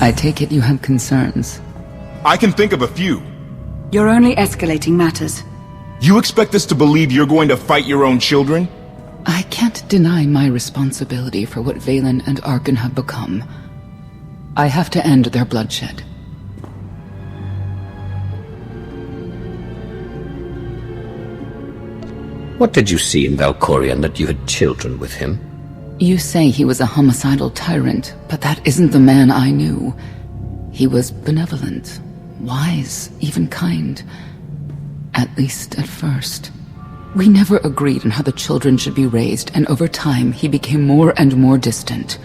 I take it you have concerns. I can think of a few. You're only escalating matters. You expect us to believe you're going to fight your own children? I can't deny my responsibility for what Valen and Arkan have become. I have to end their bloodshed. What did you see in Valkorion that you had children with him? You say he was a homicidal tyrant, but that isn't the man I knew. He was benevolent, wise, even kind. At least at first. We never agreed on how the children should be raised, and over time he became more and more distant.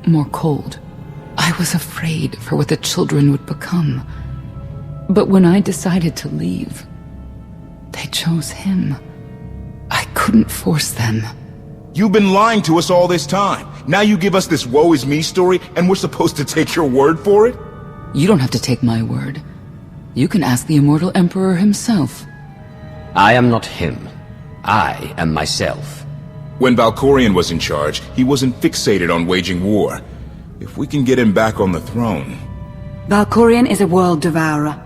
More cold. I was afraid for what the children would become. But when I decided to leave, they chose him. I couldn't force them. You've been lying to us all this time. Now you give us this woe is me story, and we're supposed to take your word for it? You don't have to take my word. You can ask the Immortal Emperor himself. I am not him. I am myself. When Valkorion was in charge, he wasn't fixated on waging war. If we can get him back on the throne... Valkorion is a world devourer.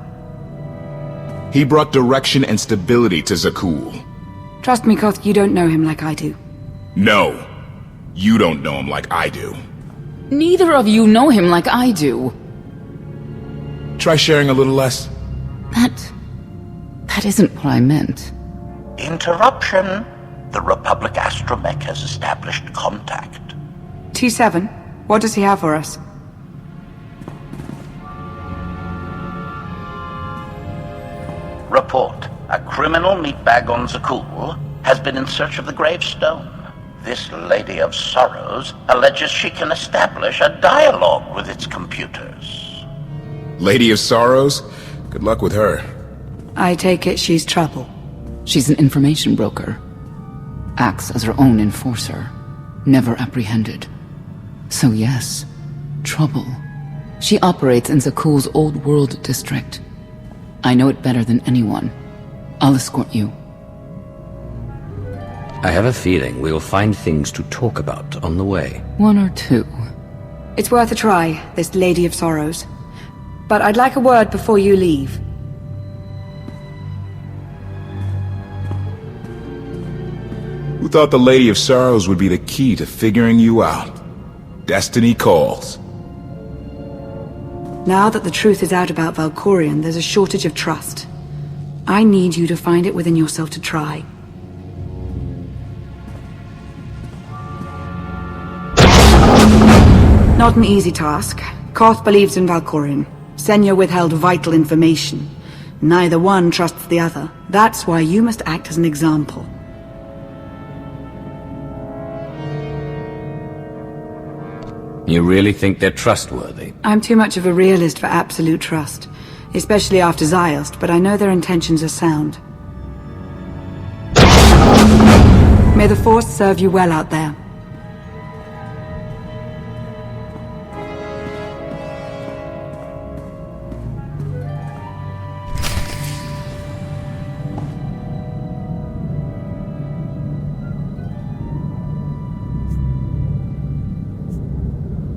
He brought direction and stability to Zakul. Trust me, Koth, you don't know him like I do. No. You don't know him like I do. Neither of you know him like I do. Try sharing a little less. That isn't what I meant. Interruption. The Republic astromech has established contact. T7, what does he have for us? Report. A criminal meatbag on Zakul has been in search of the gravestone. This Lady of Sorrows alleges she can establish a dialogue with its computers. Lady of Sorrows? Good luck with her. I take it she's trouble. She's an information broker. Acts as her own enforcer. Never apprehended. So yes, trouble. She operates in Zakul's Old World district. I know it better than anyone. I'll escort you. I have a feeling we'll find things to talk about on the way. One or two. It's worth a try, this Lady of Sorrows. But I'd like a word before you leave. Who thought the Lady of Sorrows would be the key to figuring you out? Destiny calls. Now that the truth is out about Valkorion, there's a shortage of trust. I need you to find it within yourself to try. Not an easy task. Koth believes in Valkorion. Senya withheld vital information. Neither one trusts the other. That's why you must act as an example. You really think they're trustworthy? I'm too much of a realist for absolute trust. Especially after Ziost, but I know their intentions are sound. May the Force serve you well out there.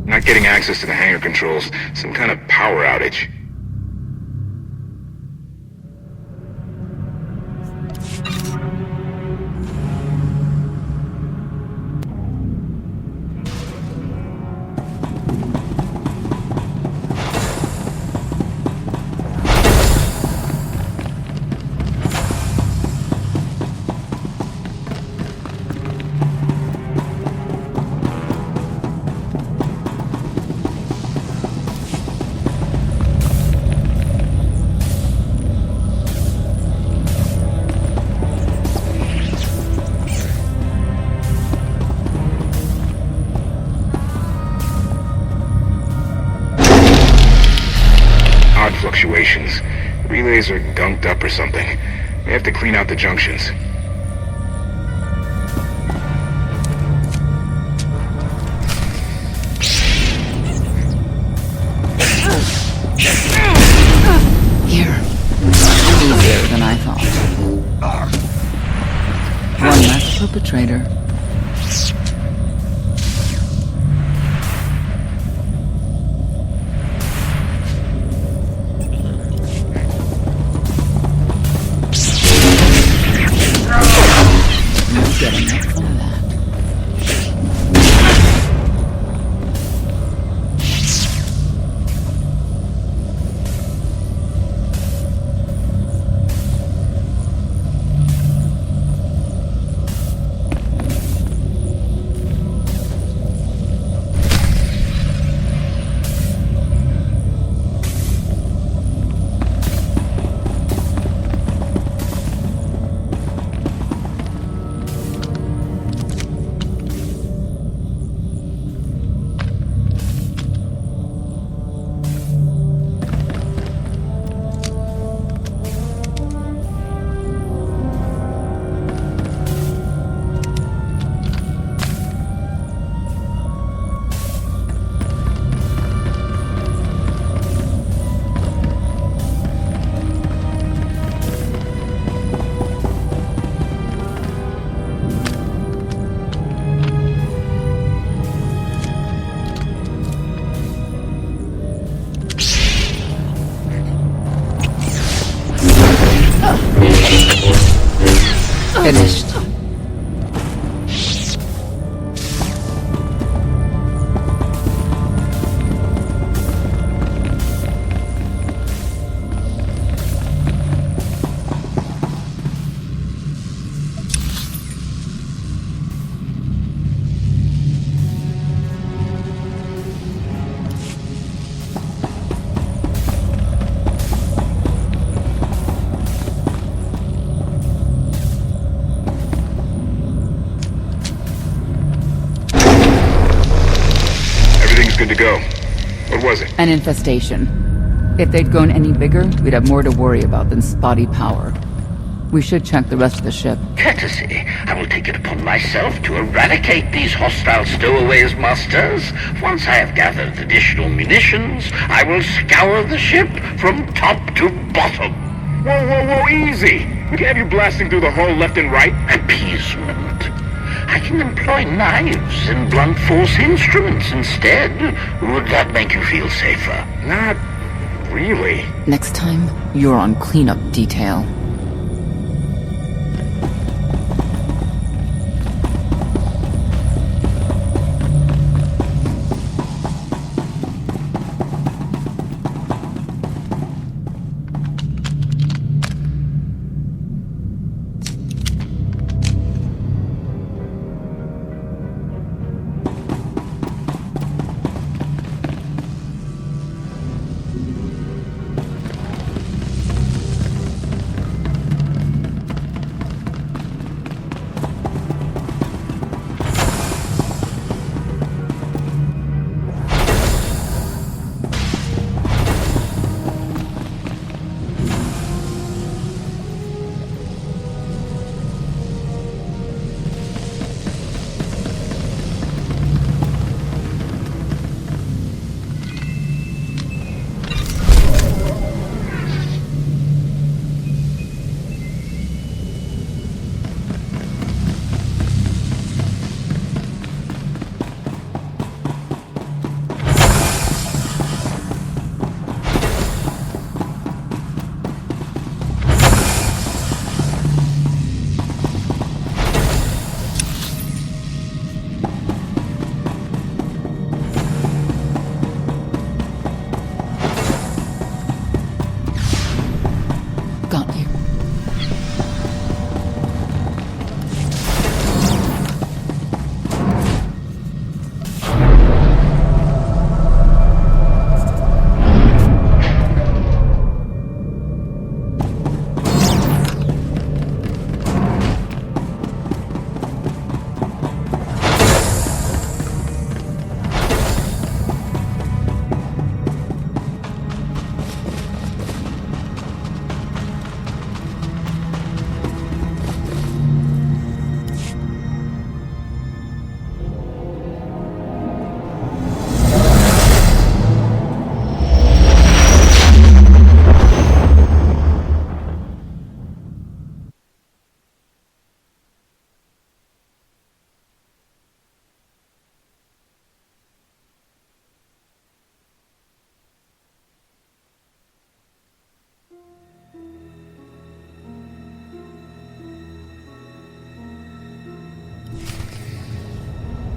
Not getting access to the hangar controls. Some kind of power outage. Fluctuations. Relays are gunked up or something. They have to clean out the junctions. Here. Easier than I thought. One less perpetrator. finished. Good to go. What was it? An infestation. If they'd grown any bigger, we'd have more to worry about than spotty power. We should check the rest of the ship. Courtesy. I will take it upon myself to eradicate these hostile stowaways, masters. Once I have gathered additional munitions, I will scour the ship from top to bottom. Whoa, easy! We can have you blasting through the hull left and right. Appeasement. I can employ knives and blunt force instruments instead. Would that make you feel safer? Not really. Next time, you're on cleanup detail.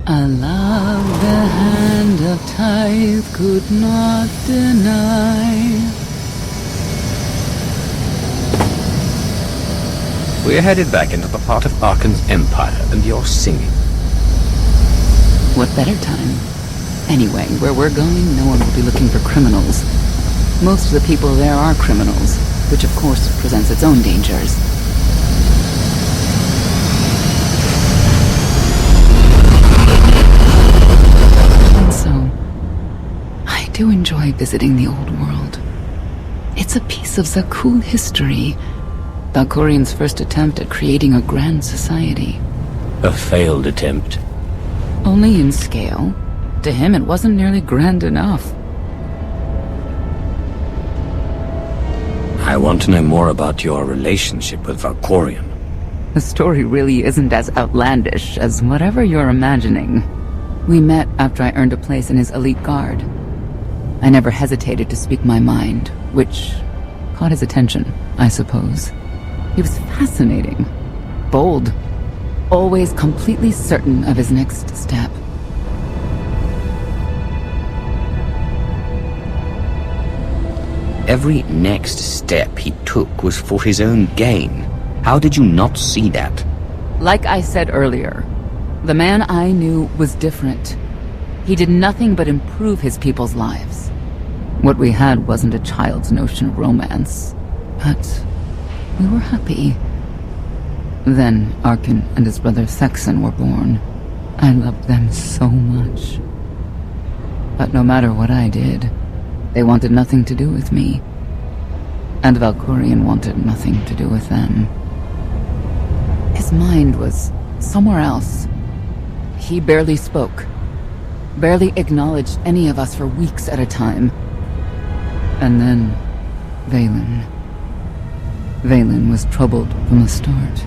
A love the hand of tithe could not deny. We're headed back into the heart of Arkan's empire, and you're singing. What better time? Anyway, where we're going, no one will be looking for criminals. Most of the people there are criminals, which of course presents its own dangers. And so, I do enjoy visiting the old world. It's a piece of Zakuul history. Valkorian's first attempt at creating a grand society. A failed attempt. Only in scale. To him, it wasn't nearly grand enough. I want to know more about your relationship with Valkorian. The story really isn't as outlandish as whatever you're imagining. We met after I earned a place in his elite guard. I never hesitated to speak my mind, which caught his attention, I suppose. He was fascinating. bold. Always completely certain of his next step. Every next step he took was for his own gain. How did you not see that? Like I said earlier, the man I knew was different. He did nothing but improve his people's lives. What we had wasn't a child's notion of romance, but we were happy. Then Arkin and his brother Thexan were born. I loved them so much. But no matter what I did, they wanted nothing to do with me. And Valkorion wanted nothing to do with them. His mind was somewhere else. He barely spoke. Barely acknowledged any of us for weeks at a time. And then, Vaylin. Vaylin was troubled from the start.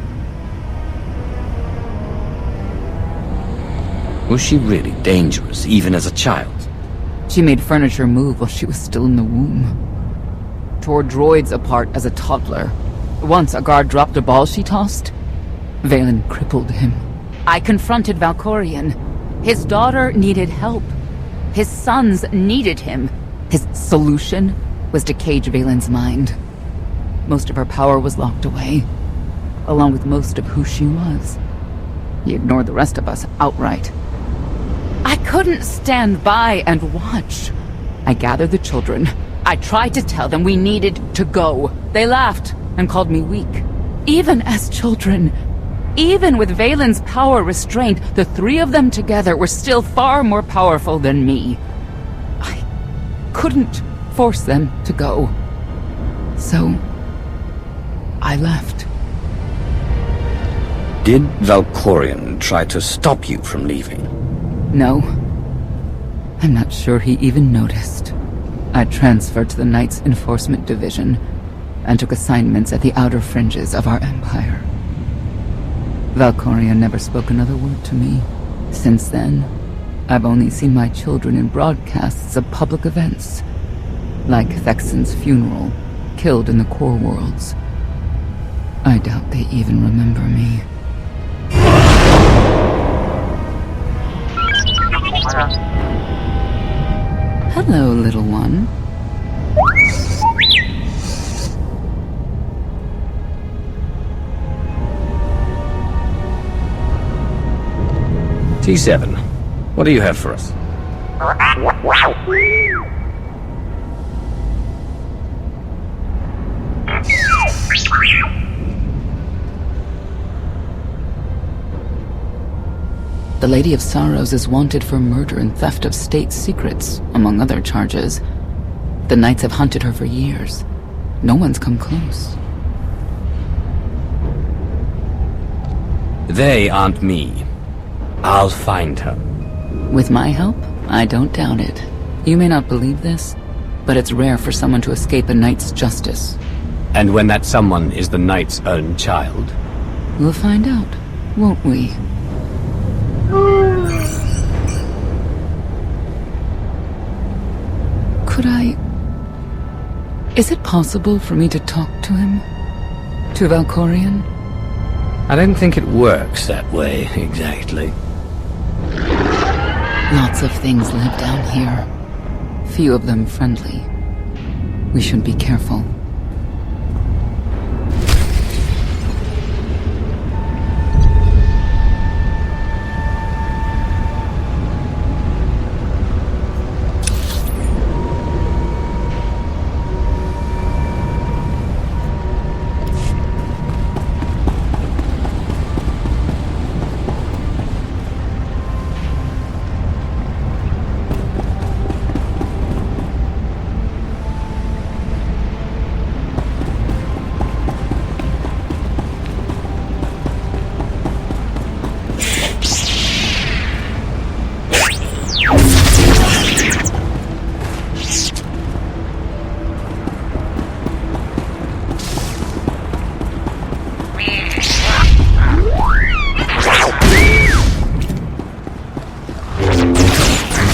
Was she really dangerous, even as a child? She made furniture move while she was still in the womb. Tore droids apart as a toddler. Once a guard dropped a ball she tossed. Vaylin crippled him. I confronted Valkorion. His daughter needed help. His sons needed him. His solution was to cage Vaylin's mind. Most of her power was locked away, along with most of who she was. He ignored the rest of us outright. I couldn't stand by and watch. I gathered the children. I tried to tell them we needed to go. They laughed and called me weak. Even as children, even with Vaylin's power restrained, the three of them together were still far more powerful than me. I couldn't force them to go. So, I left. Did Valkorion try to stop you from leaving? No. I'm not sure he even noticed. I transferred to the Knights Enforcement Division and took assignments at the outer fringes of our empire. Valkorion never spoke another word to me. Since then, I've only seen my children in broadcasts of public events, like Thexan's funeral, killed in the Core Worlds. I doubt they even remember me. Hello, little one. T7, what do you have for us? The Lady of Sorrows is wanted for murder and theft of state secrets, among other charges. The Knights have hunted her for years. No one's come close. They aren't me. I'll find her. With my help, I don't doubt it. You may not believe this, but it's rare for someone to escape a knight's justice. And when that someone is the knight's own child? We'll find out, won't we? Could I... Is it possible for me to talk to him? To Valkorion? I don't think it works that way, exactly. Lots of things live down here. Few of them friendly. We should be careful.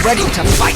Ready to fight!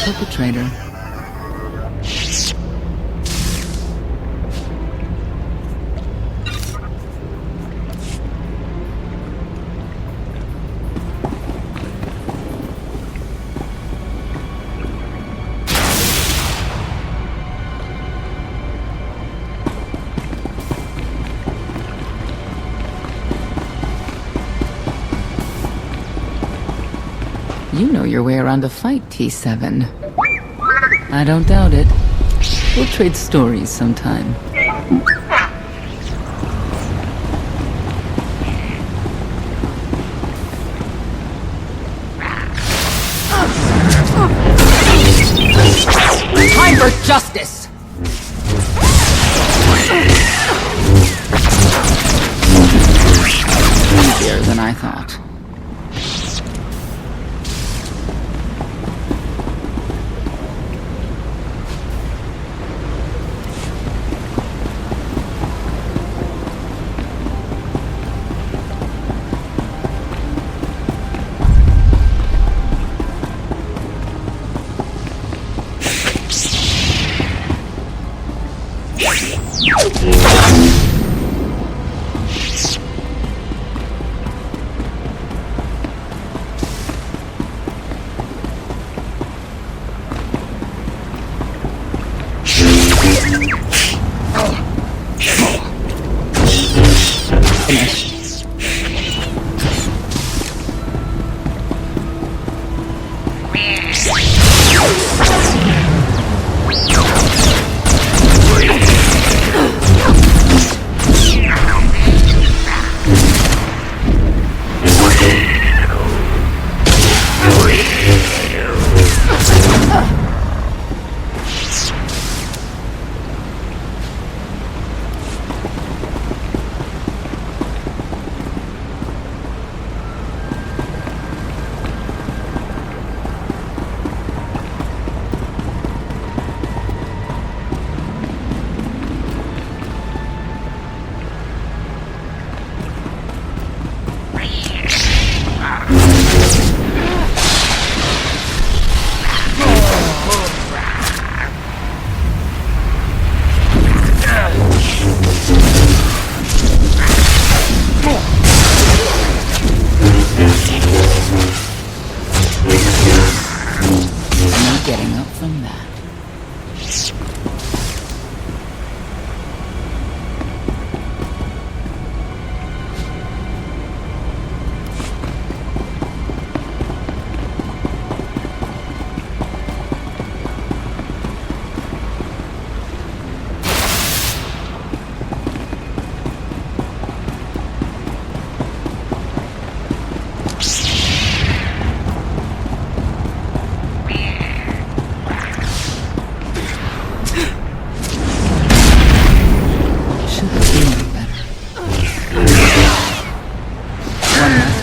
Perpetrator. You know your way around a fight, T7. I don't doubt it. We'll trade stories sometime. Time for justice! Easier than I thought.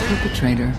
Perpetrator.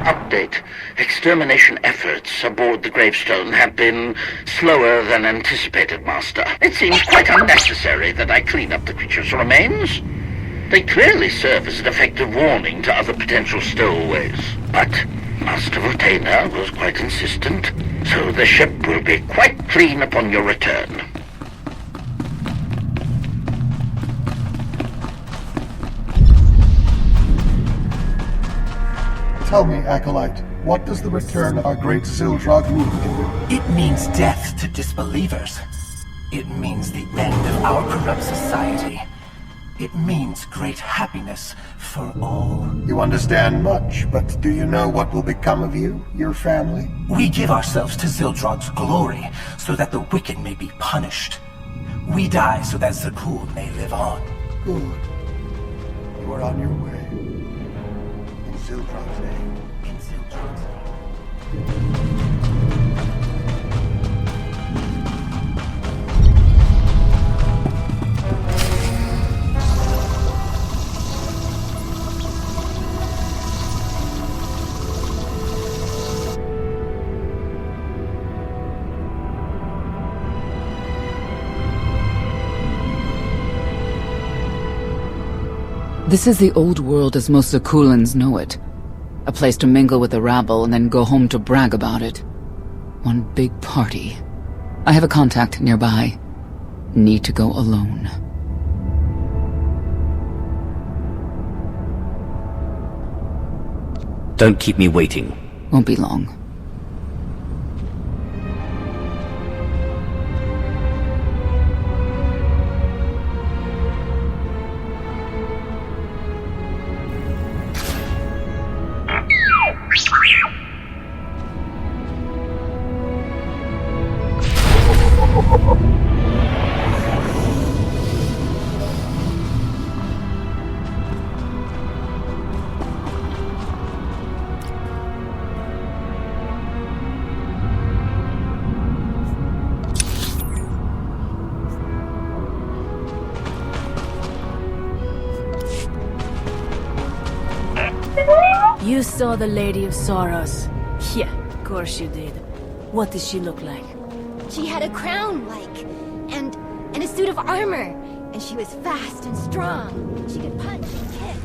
Update. Extermination efforts aboard the gravestone have been slower than anticipated, Master. It seems quite unnecessary that I clean up the creature's remains. They clearly serve as an effective warning to other potential stowaways. But Master Votena was quite insistent, so the ship will be quite clean upon your return. Tell me, Acolyte, what does the return of our great Zildrog mean to you? It means death to disbelievers. It means the end of our corrupt society. It means great happiness for all. You understand much, but do you know what will become of you, your family? We give ourselves to Zildrog's glory, so that the wicked may be punished. We die so that Zakul may live on. Good. You are on your way. In Zildrog's name. In Zildrog's name. This is the old world as most Zakulans know it. A place to mingle with the rabble and then go home to brag about it. One big party. I have a contact nearby. Need to go alone. Don't keep me waiting. Won't be long. You saw the Lady of Sorrows. Yeah, of course you did. What did she look like? She had a crown, and a suit of armor. And she was fast and strong. She could punch and kick.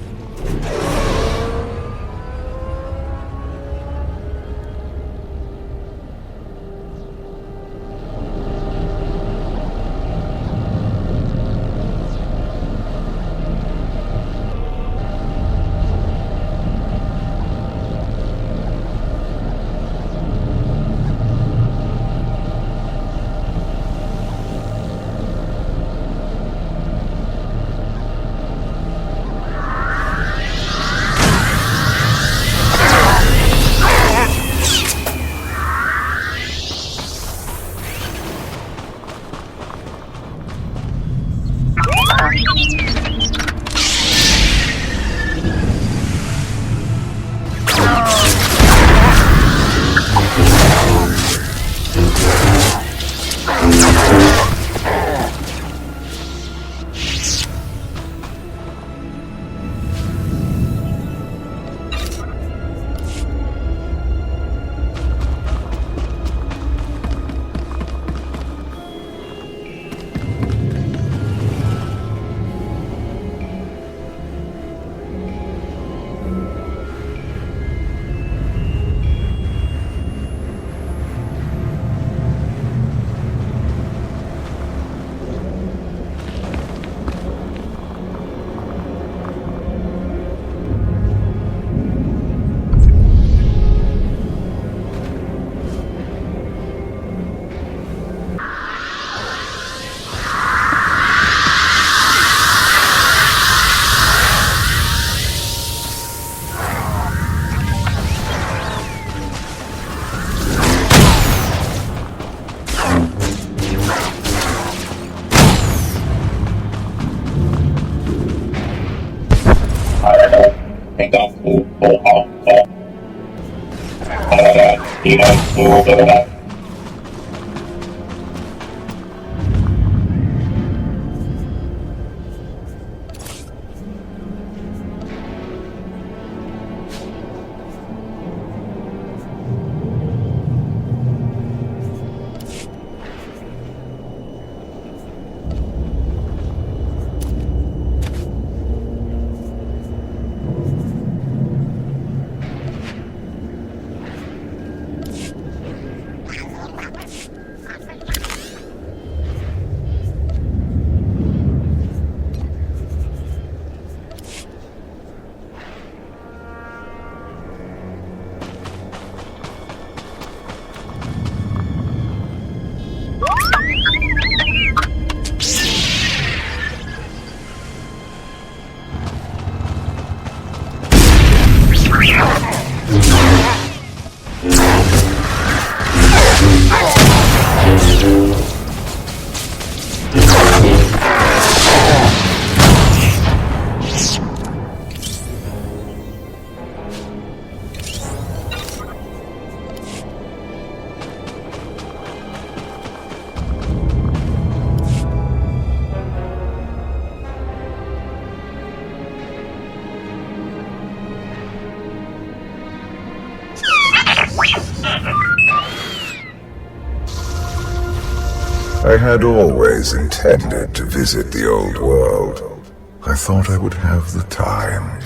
I had always intended to visit the old world. I thought I would have the time.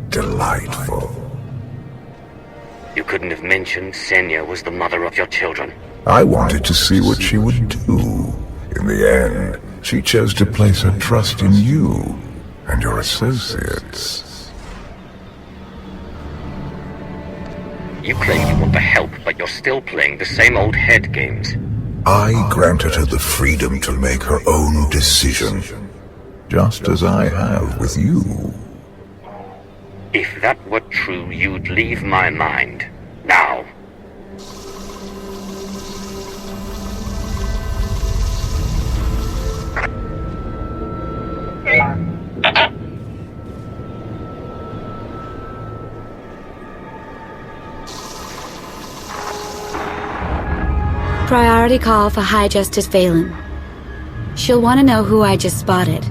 Delightful. You couldn't have mentioned Senya was the mother of your children. I wanted to see what she would do. In the end, she chose to place her trust in you and your associates. You claim you want the help, but you're still playing the same old head games. I granted her the freedom to make her own decision, just as I have with you. If that were true, you'd leave my mind. Now. Priority call for High Justice Phelan. She'll want to know who I just spotted.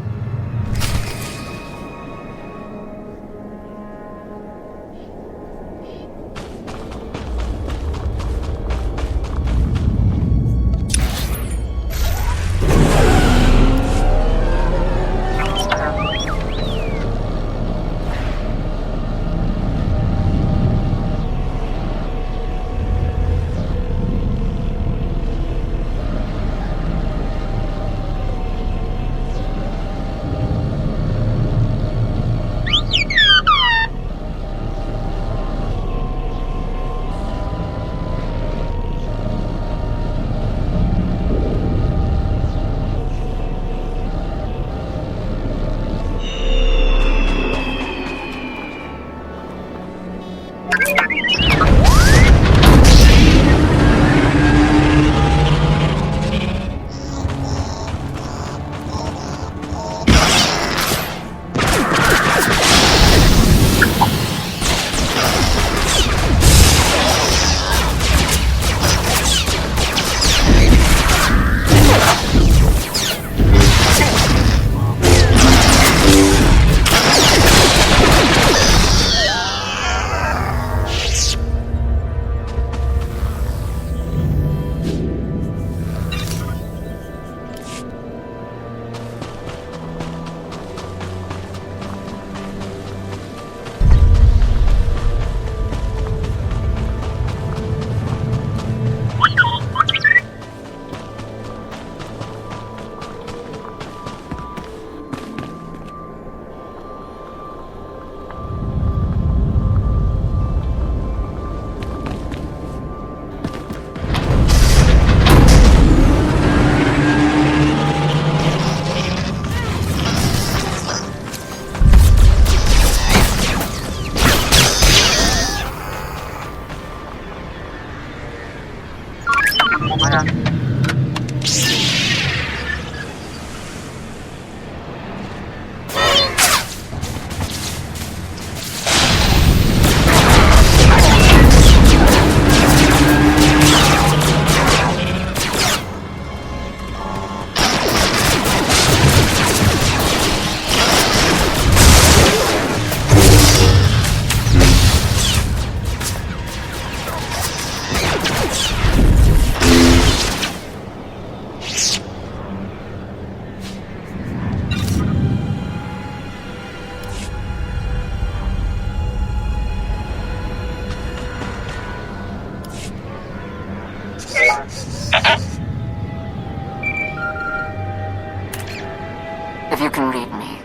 If you can read me,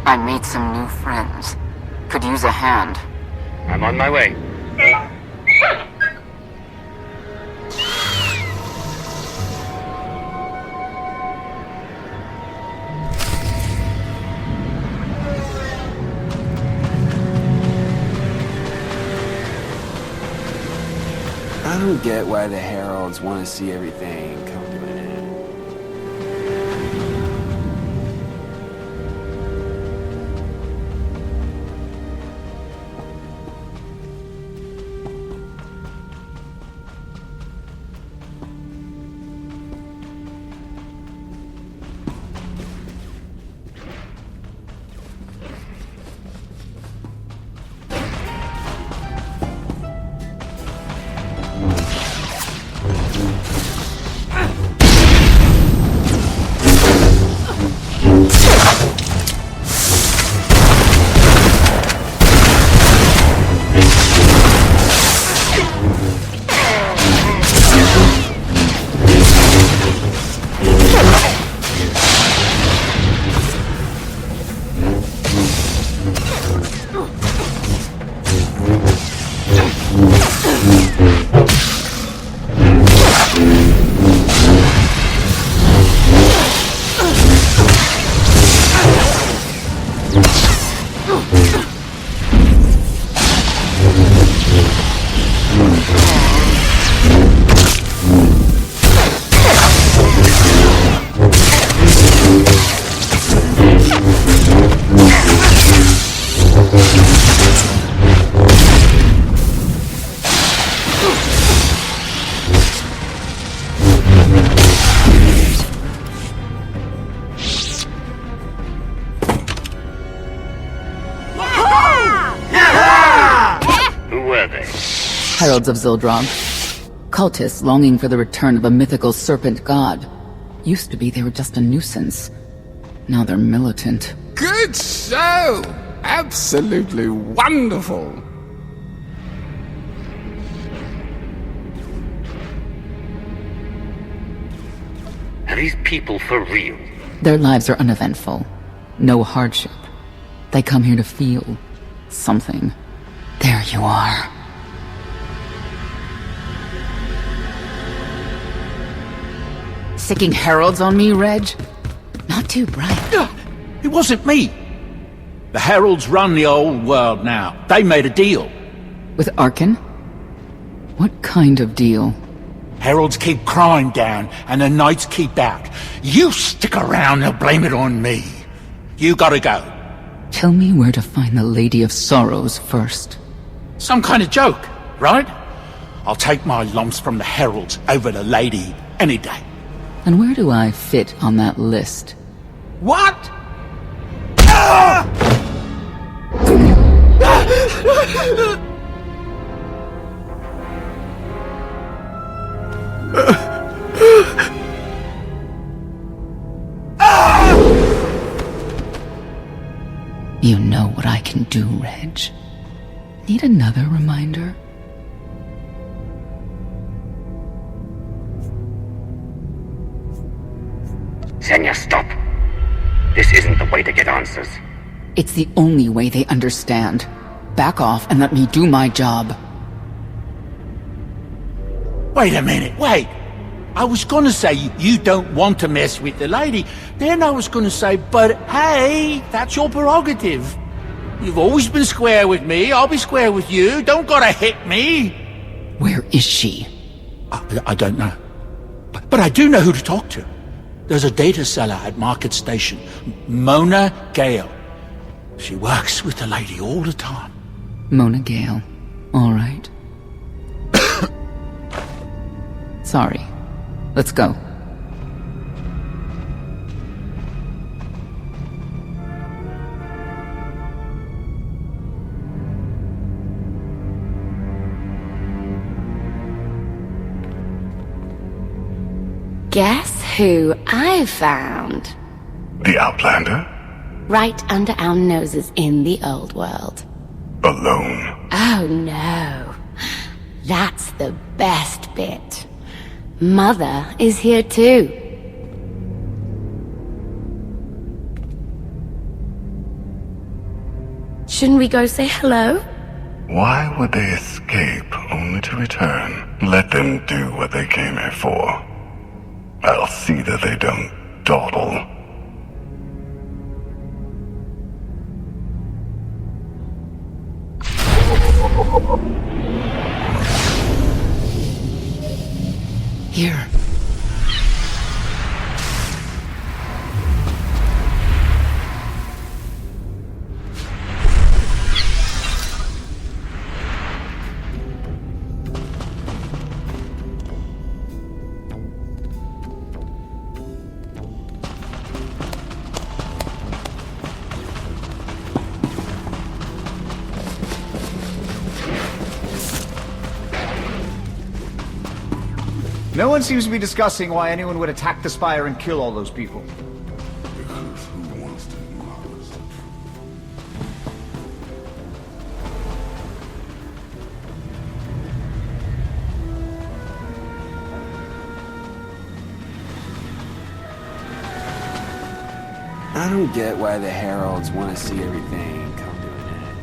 I made some new friends. Could use a hand. I'm on my way. I don't get why the Heralds want to see everything come to an end. Heralds of Zildrog. Cultists longing for the return of a mythical serpent god. Used to be they were just a nuisance. Now they're militant. Good show! Absolutely wonderful! Are these people for real? Their lives are uneventful. No hardship. They come here to feel something. There you are. Sicking heralds on me, Reg? Not too bright. It wasn't me. The heralds run the old world now. They made a deal. With Arkan? What kind of deal? Heralds keep crime down, and the knights keep out. You stick around, they'll blame it on me. You gotta go. Tell me where to find the Lady of Sorrows first. Some kind of joke, right? I'll take my lumps from the heralds over the lady any day. And where do I fit on that list? What? You know what I can do, Reg. Need another reminder? Senya, stop. This isn't the way to get answers. It's the only way they understand. Back off and let me do my job. Wait a minute, wait. I was gonna say you don't want to mess with the lady. Then I was gonna say, but hey, that's your prerogative. You've always been square with me, I'll be square with you. Don't gotta hit me. Where is she? I don't know. But I do know who to talk to. There's a data seller at Market Station, Mona Gale. She works with the lady all the time. Mona Gale. All right. Sorry. Let's go. Guess who I found? The Outlander? Right under our noses in the old world. Alone? Oh no. That's the best bit. Mother is here too. Shouldn't we go say hello? Why would they escape only to return? Let them do what they came here for. I'll see that they don't dawdle. Here. No one seems to be discussing why anyone would attack the Spire and kill all those people. Because who wants to know us? I don't get why the heralds want to see everything come to an end.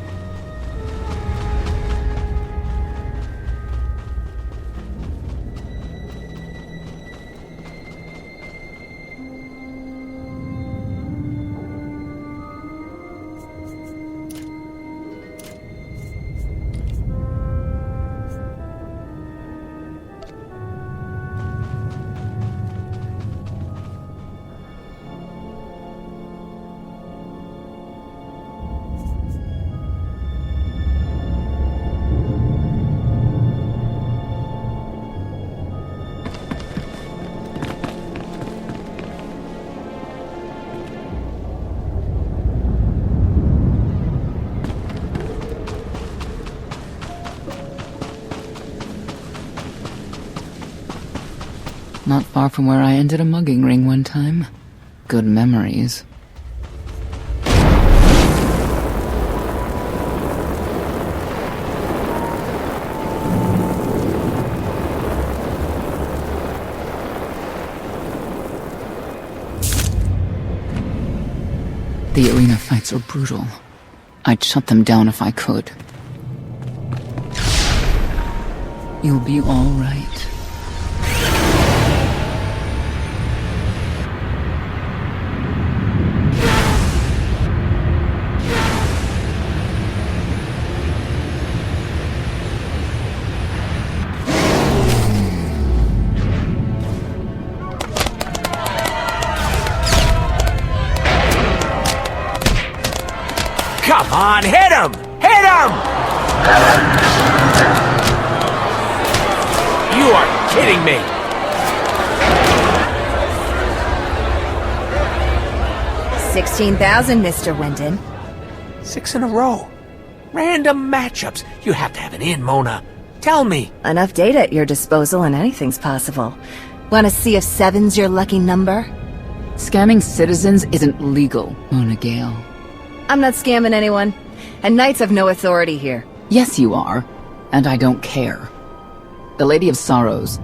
Not far from where I ended a mugging ring one time. Good memories. The arena fights are brutal. I'd shut them down if I could. You'll be all right. Come on, hit him! Hit him! You are kidding me! $16,000, Mr. Wyndon. 6 in a row. Random matchups. You have to have an in, Mona. Tell me. Enough data at your disposal and anything's possible. Want to see if 7's your lucky number? Scamming citizens isn't legal, Mona Gale. I'm not scamming anyone. And Knights have no authority here. Yes, you are. And I don't care. The Lady of Sorrows.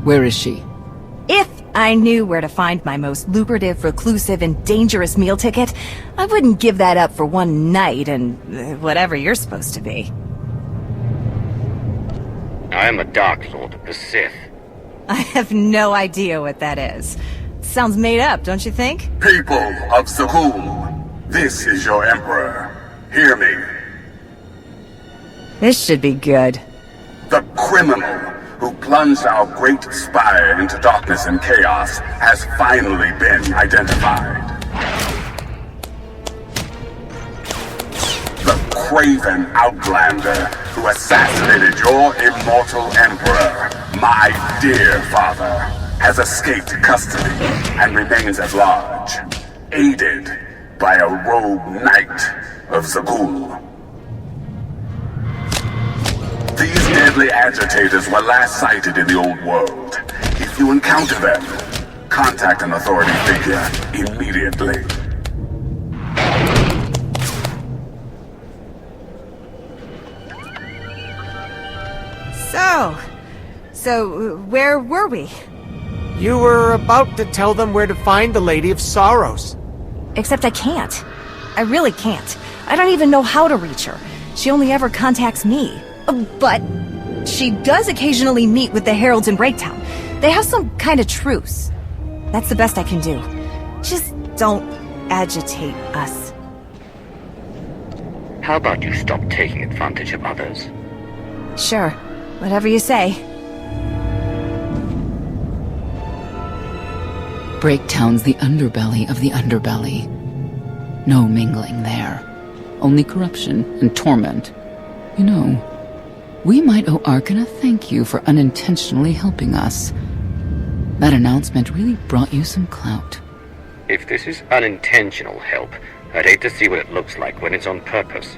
Where is she? If I knew where to find my most lucrative, reclusive, and dangerous meal ticket, I wouldn't give that up for one night and whatever you're supposed to be. I am a Dark Lord of the Sith. I have no idea what that is. Sounds made up, don't you think? People of Zagul, this is your Emperor. Hear me. This should be good. The criminal who plunged our great spire into darkness and chaos has finally been identified. The craven outlander who assassinated your immortal Emperor, my dear father, has escaped custody and remains at large, aided by a rogue knight of Zagul. These deadly agitators were last sighted in the old world. If you encounter them, contact an authority figure immediately. So where were we? You were about to tell them where to find the Lady of Sorrows. Except I can't. I really can't. I don't even know how to reach her. She only ever contacts me. But she does occasionally meet with the Heralds in Breaktown. They have some kind of truce. That's the best I can do. Just don't agitate us. How about you stop taking advantage of others? Sure. Whatever you say. Breaktown's the underbelly of the underbelly. No mingling there. Only corruption and torment. You know, we might owe Arkan a thank you for unintentionally helping us. That announcement really brought you some clout. If this is unintentional help, I'd hate to see what it looks like when it's on purpose.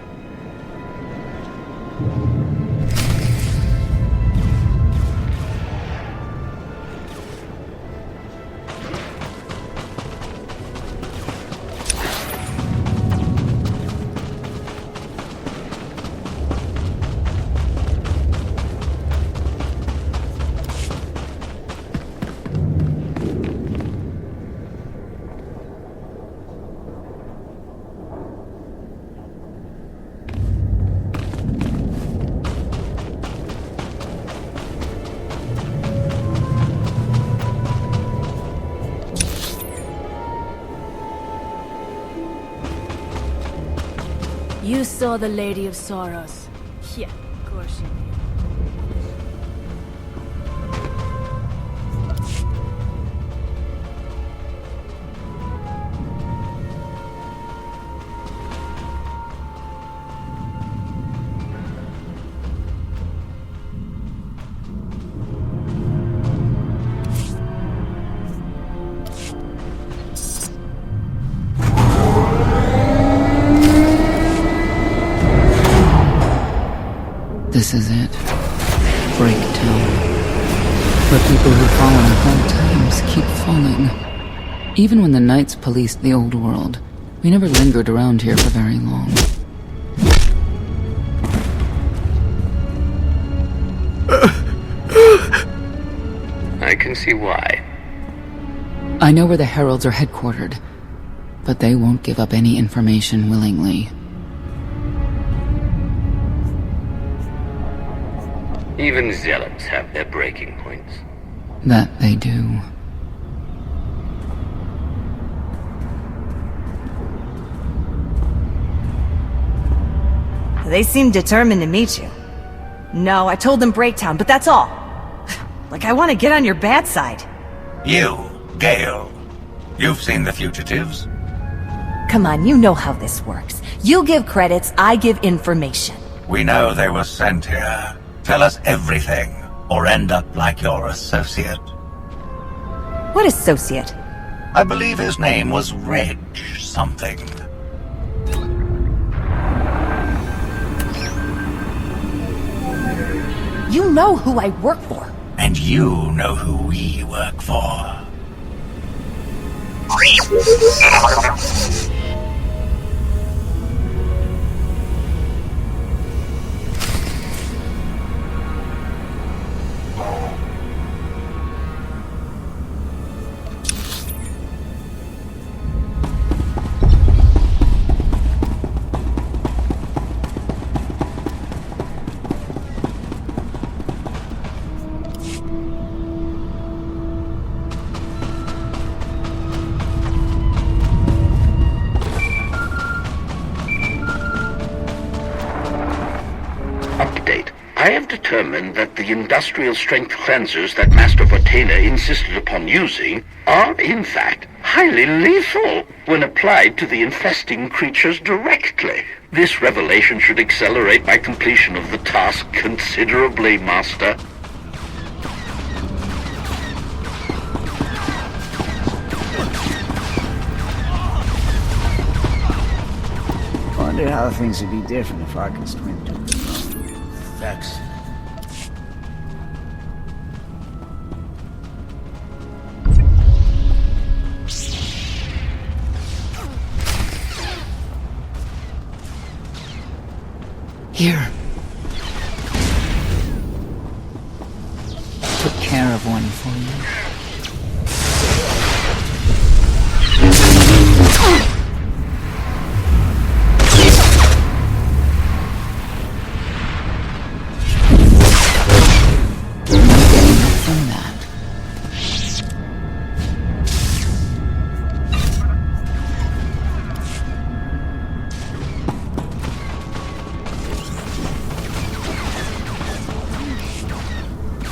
You saw the Lady of Sorrows. Yeah, of course you did. This is it. Breaktown. For people who've fallen hard times. shadows keep falling. Even when the Knights policed the old world, we never lingered around here for very long. I can see why. I know where the Heralds are headquartered, but they won't give up any information willingly. Even zealots have their breaking points. That they do. They seem determined to meet you. No, I told them Breaktown, but that's all. Like I want to get on your bad side. You, Gale. You've seen the fugitives. Come on, you know how this works. You give credits, I give information. We know they were sent here. Tell us everything, or end up like your associate. What associate? I believe his name was Reg something. You know who I work for. And you know who we work for. I have determined that the industrial strength cleansers that Master Vortainer insisted upon using are, in fact, highly lethal when applied to the infesting creatures directly. This revelation should accelerate my completion of the task considerably, Master. Wonder how things would be different if Arcus Twin took the throne. Vex. Here. Took care of one for you.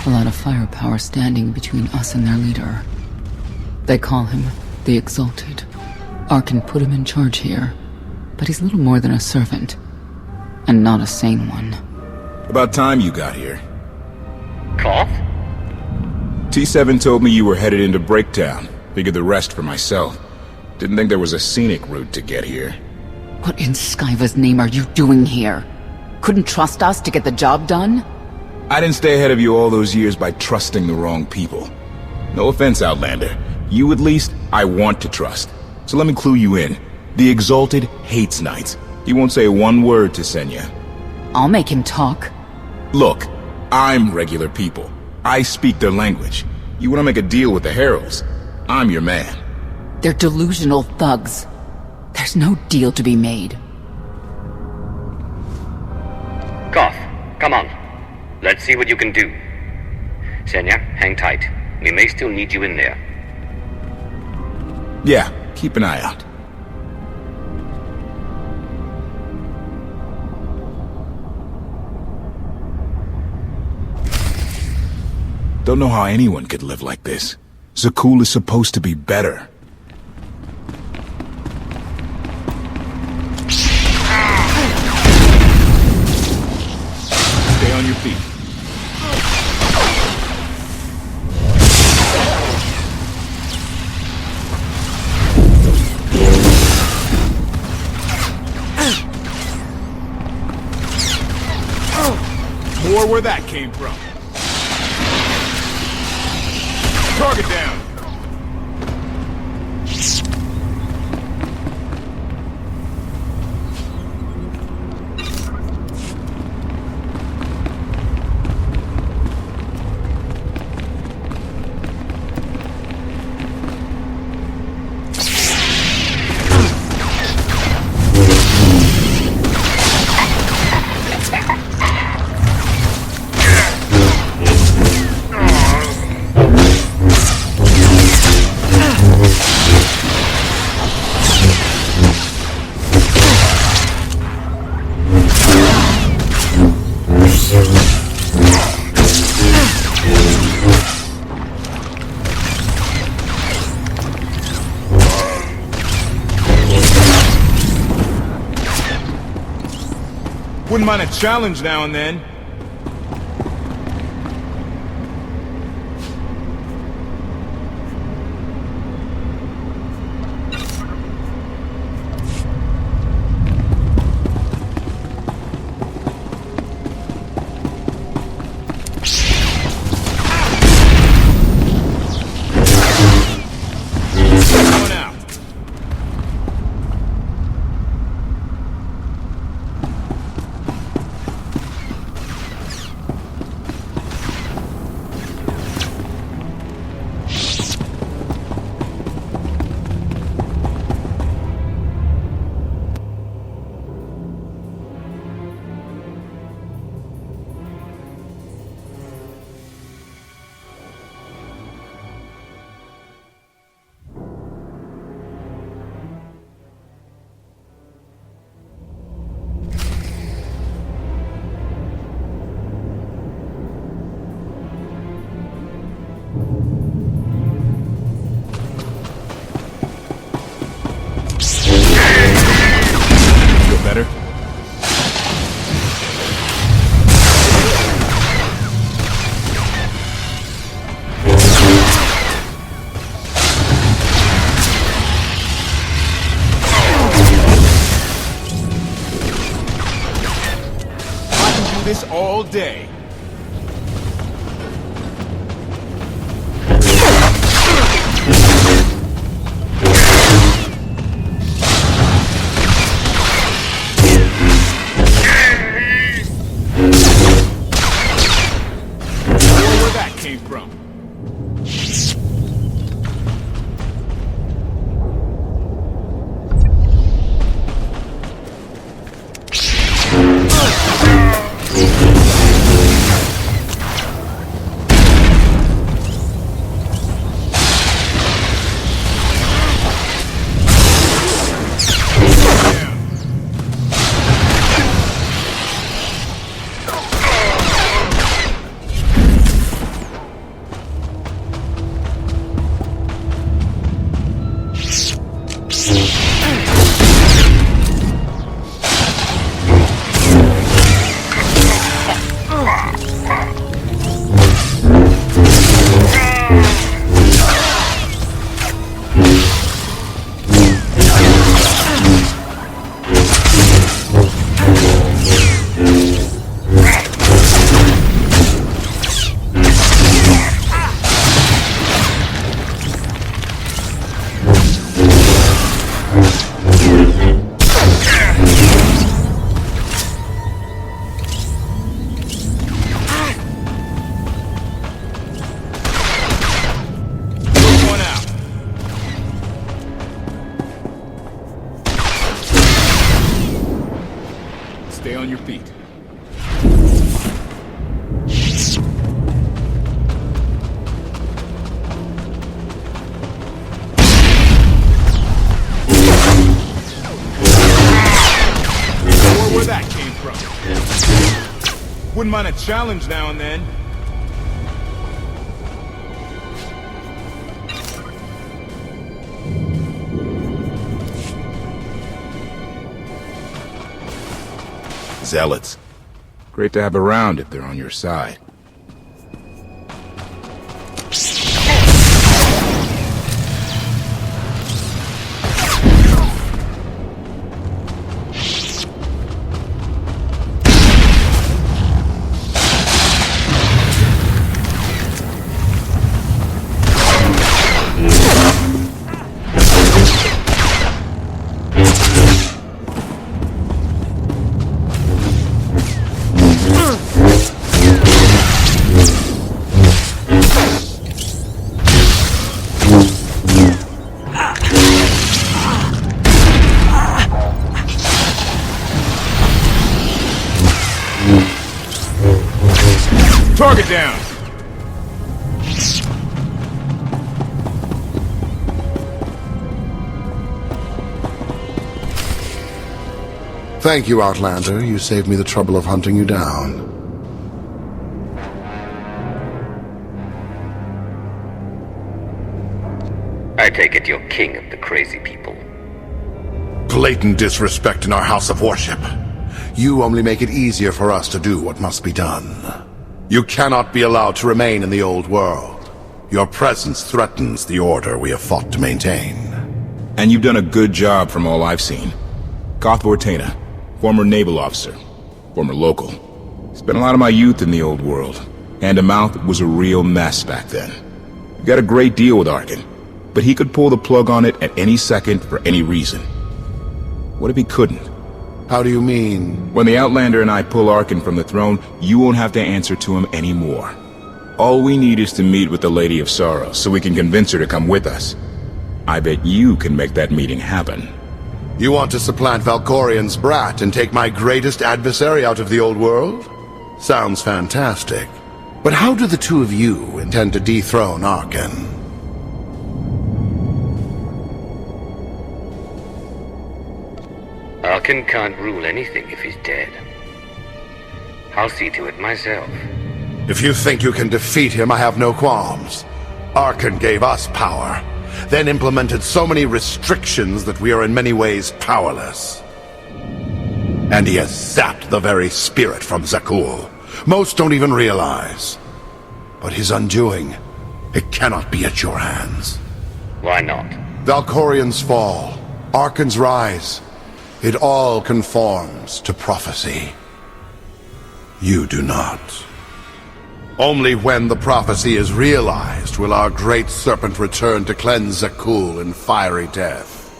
A lot of firepower standing between us and their leader. They call him the Exalted. Arkan put him in charge here, but he's little more than a servant, and not a sane one. About time you got here. Koth? T7 told me you were headed into Breaktown. Figured the rest for myself. Didn't think there was a scenic route to get here. What in Skyva's name are you doing here? Couldn't trust us to get the job done? I didn't stay ahead of you all those years by trusting the wrong people. No offense, Outlander. You at least, I want to trust. So let me clue you in. The Exalted hates Knights. He won't say one word to Senya. I'll make him talk. Look, I'm regular people. I speak their language. You want to make a deal with the Heralds? I'm your man. They're delusional thugs. There's no deal to be made. Koth, come on. Let's see what you can do. Senya, hang tight. We may still need you in there. Yeah, keep an eye out. Don't know how anyone could live like this. Zakul is supposed to be better. Stay on your feet. More where that came from. Target down. Wouldn't mind a challenge now and then. This all day. Where that came from. Stay on your feet. Where that came from. Wouldn't mind a challenge now and then. Zealots. Great to have around if they're on your side. Target down! Thank you, Outlander. You saved me the trouble of hunting you down. I take it you're king of the crazy people. Blatant disrespect in our house of worship. You only make it easier for us to do what must be done. You cannot be allowed to remain in the old world. Your presence threatens the order we have fought to maintain. And you've done a good job from all I've seen. Koth Vortena, former naval officer, former local. Spent a lot of my youth in the old world. Hand-to-mouth was a real mess back then. We got a great deal with Arkin, but he could pull the plug on it at any second for any reason. What if he couldn't? How do you mean? When the Outlander and I pull Arkin from the throne, you won't have to answer to him anymore. All we need is to meet with the Lady of Sorrows so we can convince her to come with us. I bet you can make that meeting happen. You want to supplant Valkorian's brat and take my greatest adversary out of the old world? Sounds fantastic. But how do the two of you intend to dethrone Arkin? Arkin can't rule anything if he's dead. I'll see to it myself. If you think you can defeat him, I have no qualms. Arkin gave us power, then implemented so many restrictions that we are in many ways powerless. And he has sapped the very spirit from Zakul. Most don't even realize. But his undoing, it cannot be at your hands. Why not? Valkorian's fall, Arkin's rise, it all conforms to prophecy. You do not. Only when the prophecy is realized will our great serpent return to cleanse Zakul in fiery death.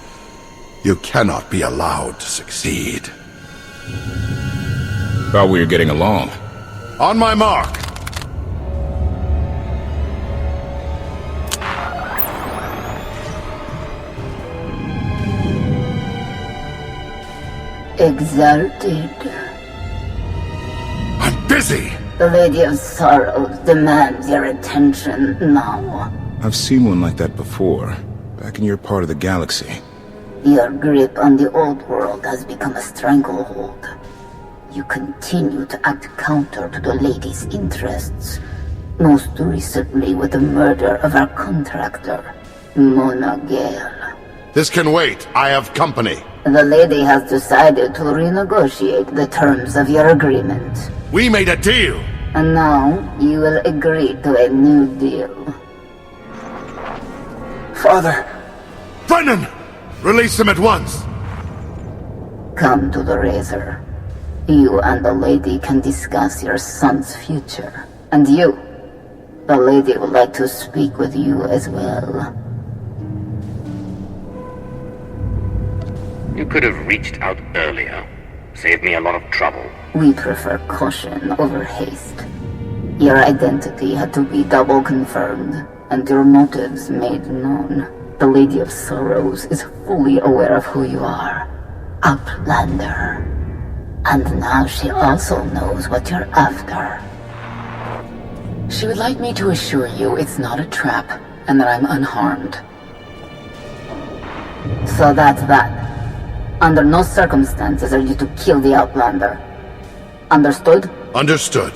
You cannot be allowed to succeed. Thought we were getting along. On my mark! Exalted. I'm busy! The Lady of Sorrows demands your attention now. I've seen one like that before, back in your part of the galaxy. Your grip on the old world has become a stranglehold. You continue to act counter to the Lady's interests, most recently with the murder of our contractor, Mona Gale. This can wait. I have company. The Lady has decided to renegotiate the terms of your agreement. We made a deal! And now, you will agree to a new deal. Father! Brennan! Release him at once! Come to the Razor. You and the Lady can discuss your son's future. And you, the Lady would like to speak with you as well. You could have reached out earlier. Saved me a lot of trouble. We prefer caution over haste. Your identity had to be double confirmed, and your motives made known. The Lady of Sorrows is fully aware of who you are. Outlander. And now she also knows what you're after. She would like me to assure you it's not a trap, and that I'm unharmed. So that's that. Under no circumstances are you to kill the Outlander. Understood? Understood.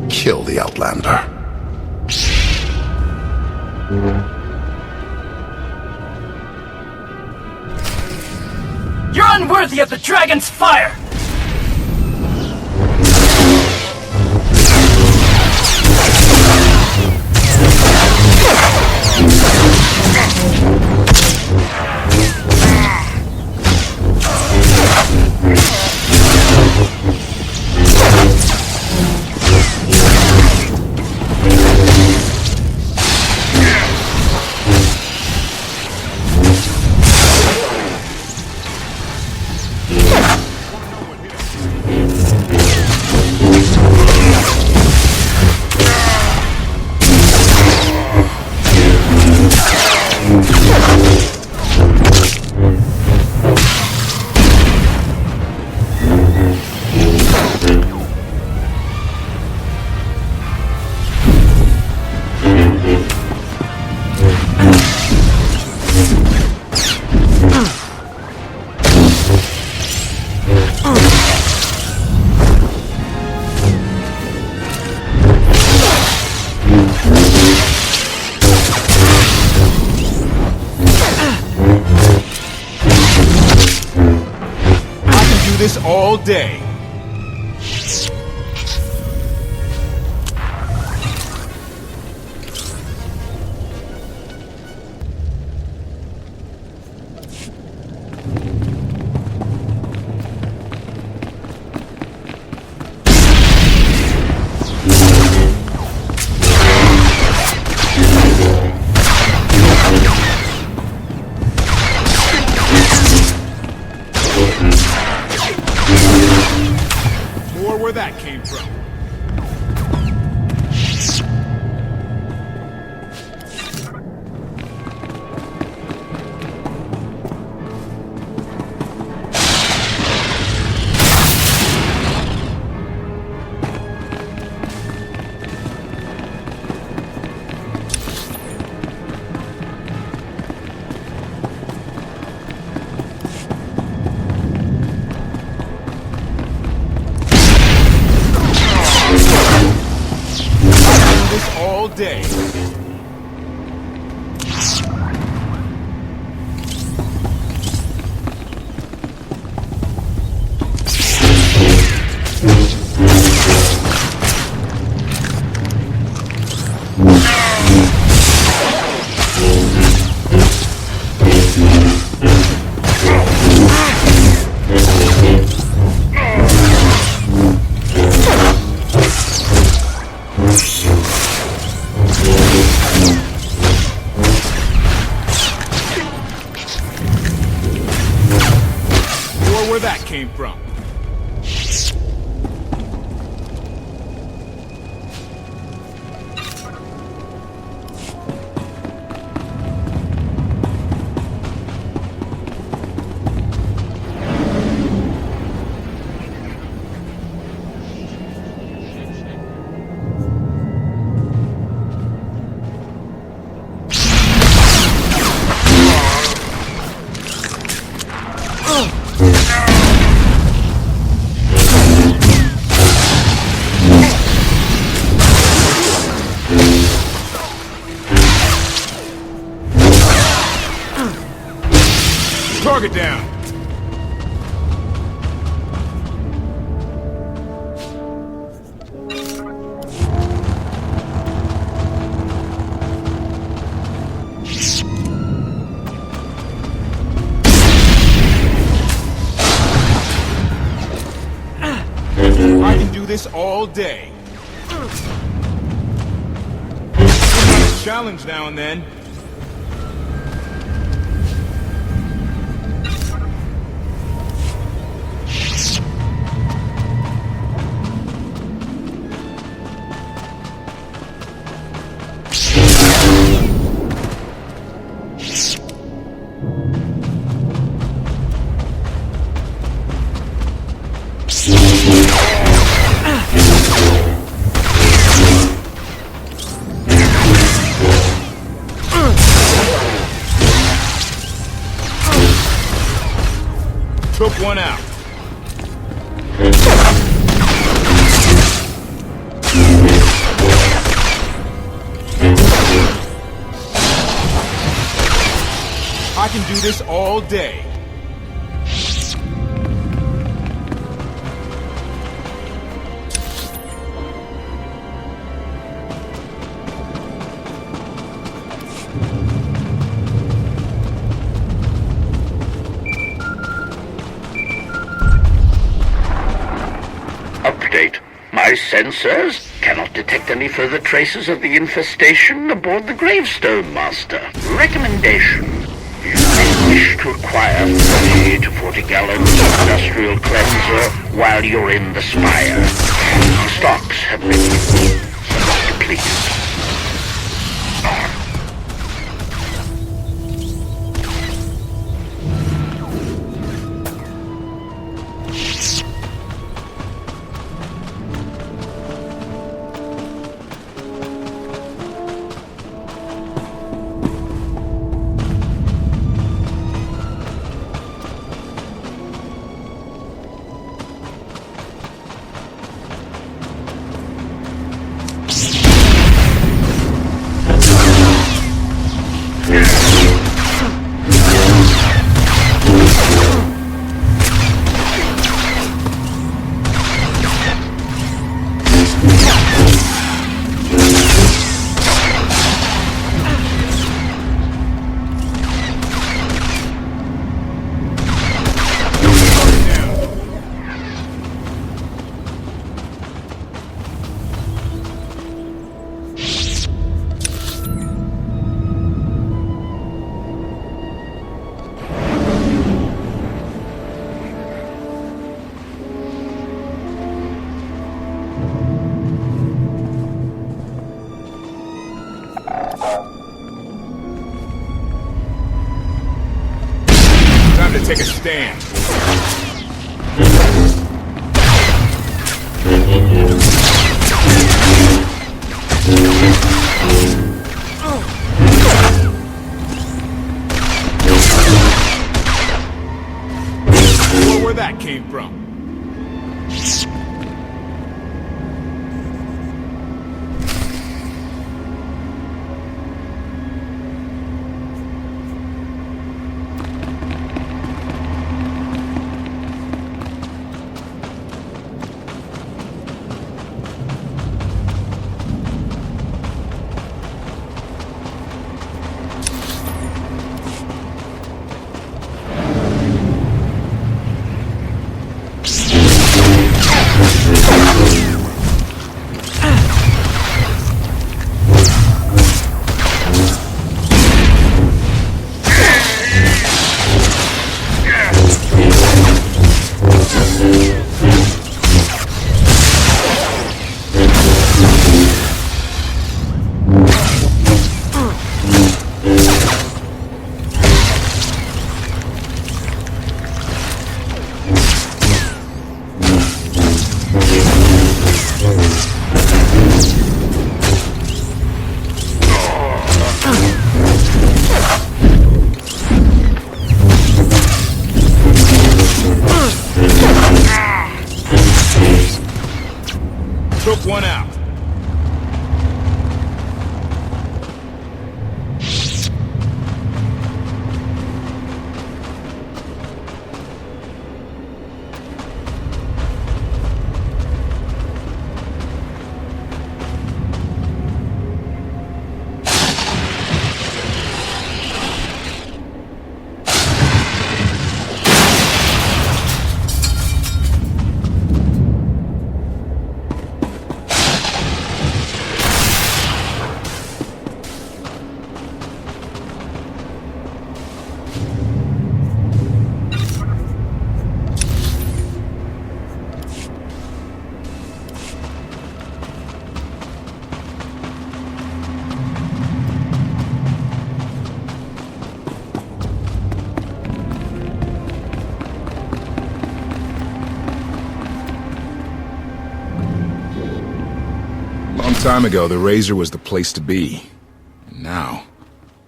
Kill the Outlander. You're unworthy of the dragon's fire! all day. Where that came from. All day. Where that came from. Target down. I can do this all day. Challenge now and then. Took one out. I can do this all day. Update. My sensors cannot detect any further traces of the infestation aboard the Gravestone Master. Recommendation. You may wish to acquire 30 to 40 gallons of industrial cleanser while you're in the spire. Stocks have been depleted. to take a stand. Where that came from. Took one out. Time ago, the Razor was the place to be. And now,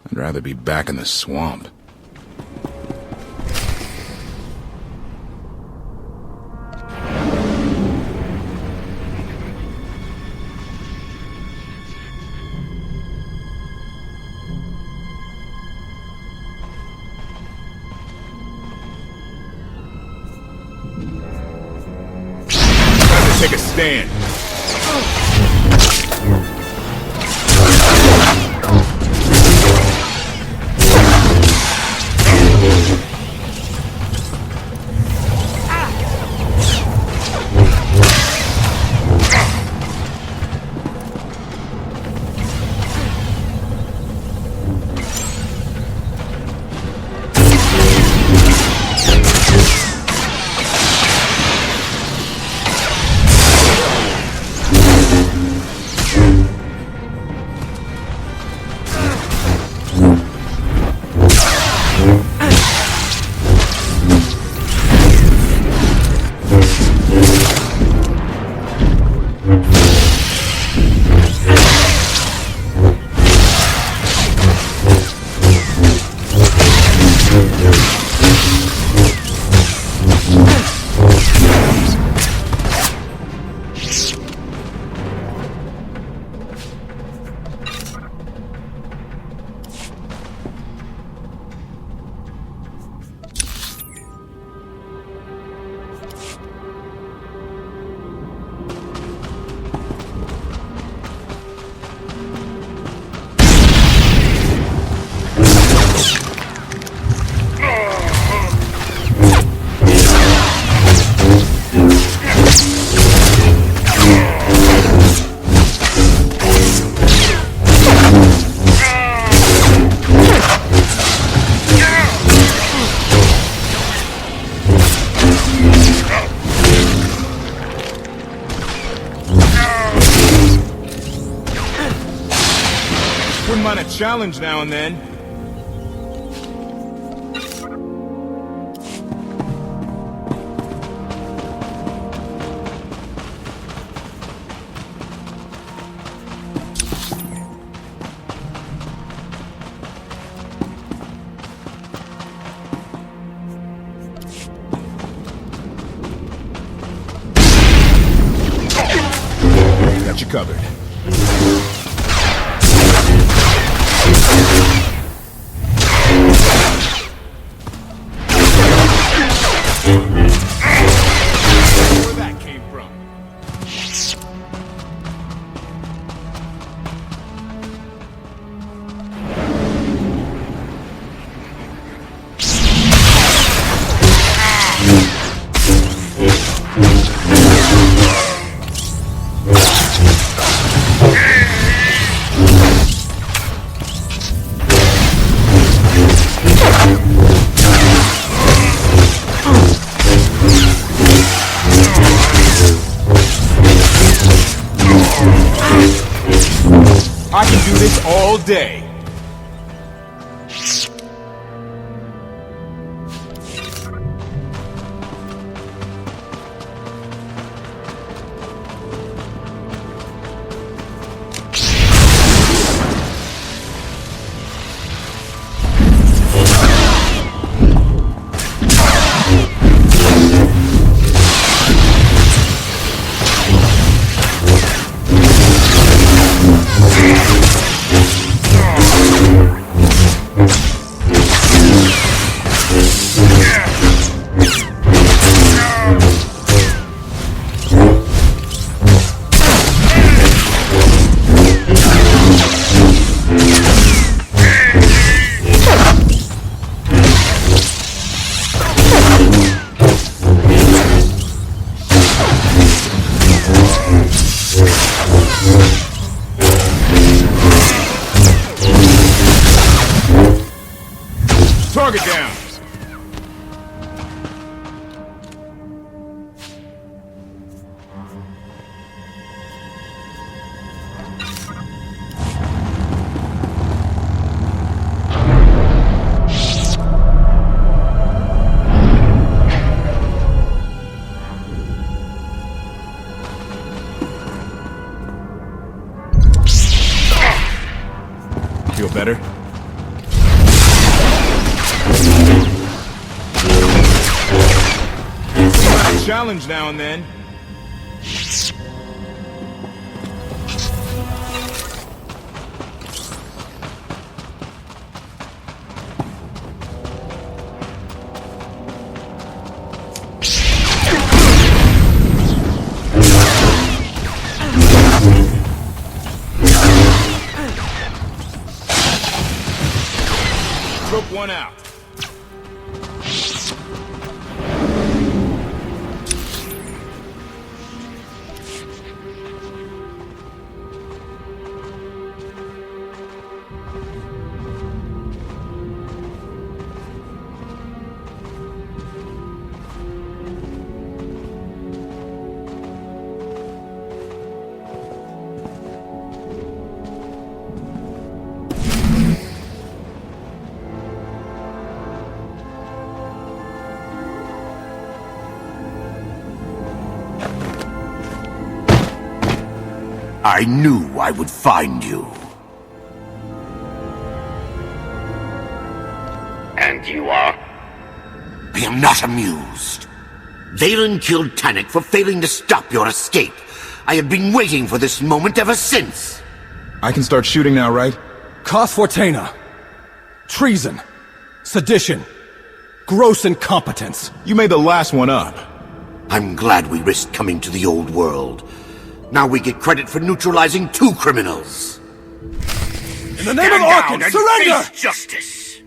I'd rather be back in the swamp. Time to take a stand. Wouldn't mind a challenge now and then. Got you covered. Where that came from. I can do this all day. Target down. Feel better? Challenge now and then. Took one out. I knew I would find you. And you are? I am not amused. Valen killed Tannic for failing to stop your escape. I have been waiting for this moment ever since. I can start shooting now, right? Cause Fortuna. Treason. Sedition. Gross incompetence. You made the last one up. I'm glad we risked coming to the old world. Now we get credit for neutralizing 2 criminals. In the name of Arkan, surrender! Face justice!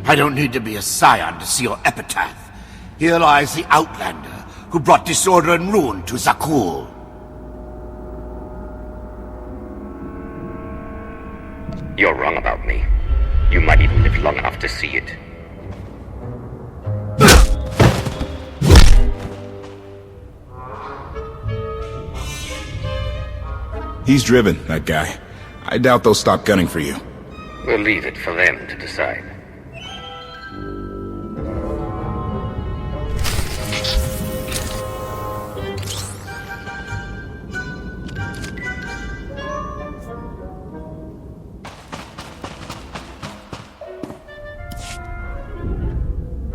I don't need to be a scion to see your epitaph. Here lies the Outlander, who brought disorder and ruin to Zakul. You're wrong about me. You might even live long enough to see it. He's driven, that guy. I doubt they'll stop gunning for you. We'll leave it for them to decide.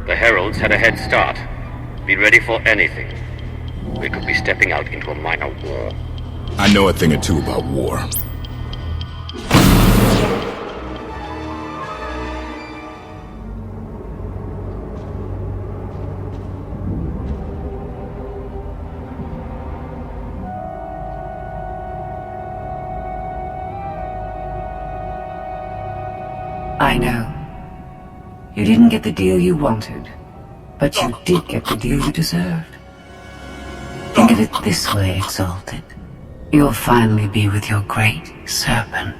The Heralds had a head start. Be ready for anything. We could be stepping out into a minor war. I know a thing or two about war. I know. You didn't get the deal you wanted, but you did get the deal you deserved. Think of it this way, Exalted. You'll finally be with your great serpent.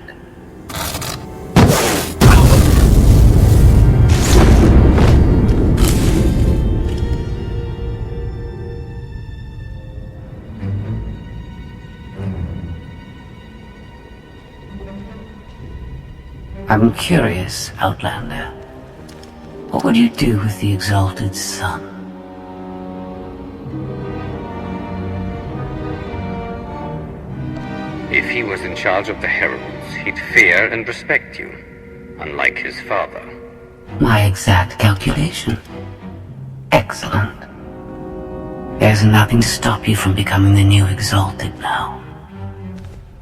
I'm curious, Outlander. What would you do with the Exalted Son? If he was in charge of the Heralds, he'd fear and respect you, unlike his father. My exact calculation. Excellent. There's nothing to stop you from becoming the new Exalted now.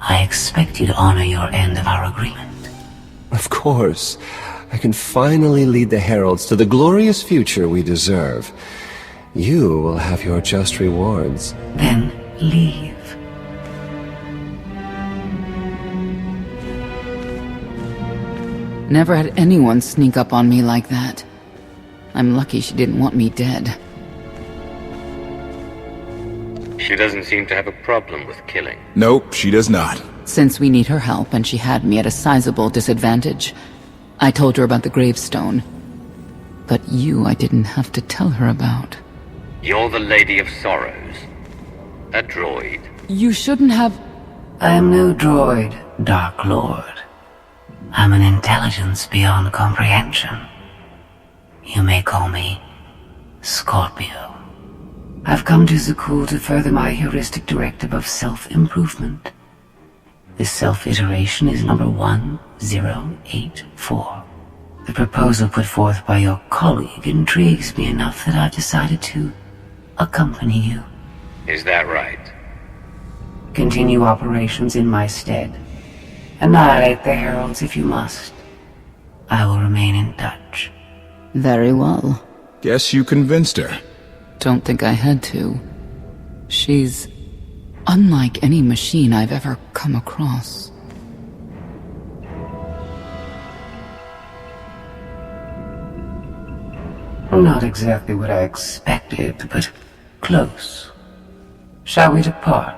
I expect you to honor your end of our agreement. Of course. I can finally lead the Heralds to the glorious future we deserve. You will have your just rewards. Then leave. Never had anyone sneak up on me like that. I'm lucky she didn't want me dead. She doesn't seem to have a problem with killing. Nope, she does not. Since we need her help and she had me at a sizable disadvantage, I told her about the gravestone. But you I didn't have to tell her about. You're the Lady of Sorrows. A droid. You shouldn't have... I am no droid, Dark Lord. I'm an intelligence beyond comprehension. You may call me Scorpio. I've come to Zakul to further my heuristic directive of self-improvement. This self-iteration is number 1084. The proposal put forth by your colleague intrigues me enough that I've decided to accompany you. Is that right? Continue operations in my stead. Annihilate the Heralds if you must. I will remain in touch. Very well. Guess you convinced her. Don't think I had to. She's unlike any machine I've ever come across. Not exactly what I expected, but close. Shall we depart?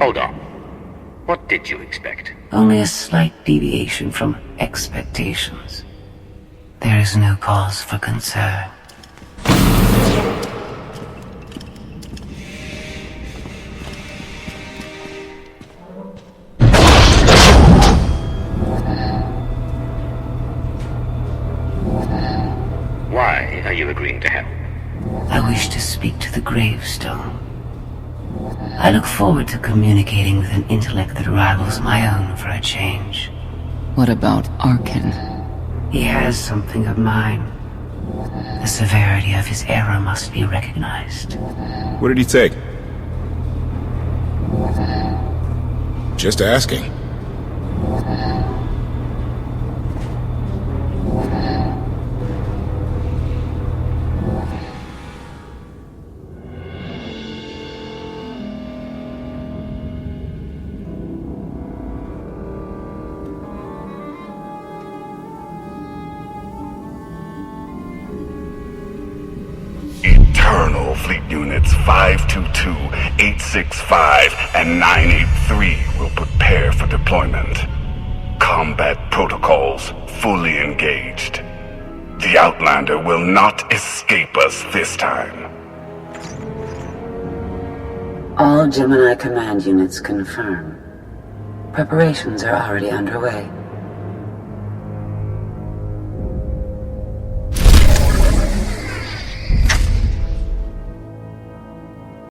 Hold on. What did you expect? Only a slight deviation from expectations. There is no cause for concern. Why are you agreeing to help? I wish to speak to the gravestone. I look forward to communicating with an intellect that rivals my own for a change. What about Arkin? He has something of mine. The severity of his error must be recognized. What did he take? Just asking. Colonel Fleet Units 522, 865, and 983 will prepare for deployment. Combat protocols fully engaged. The Outlander will not escape us this time. All Gemini command units confirm. Preparations are already underway.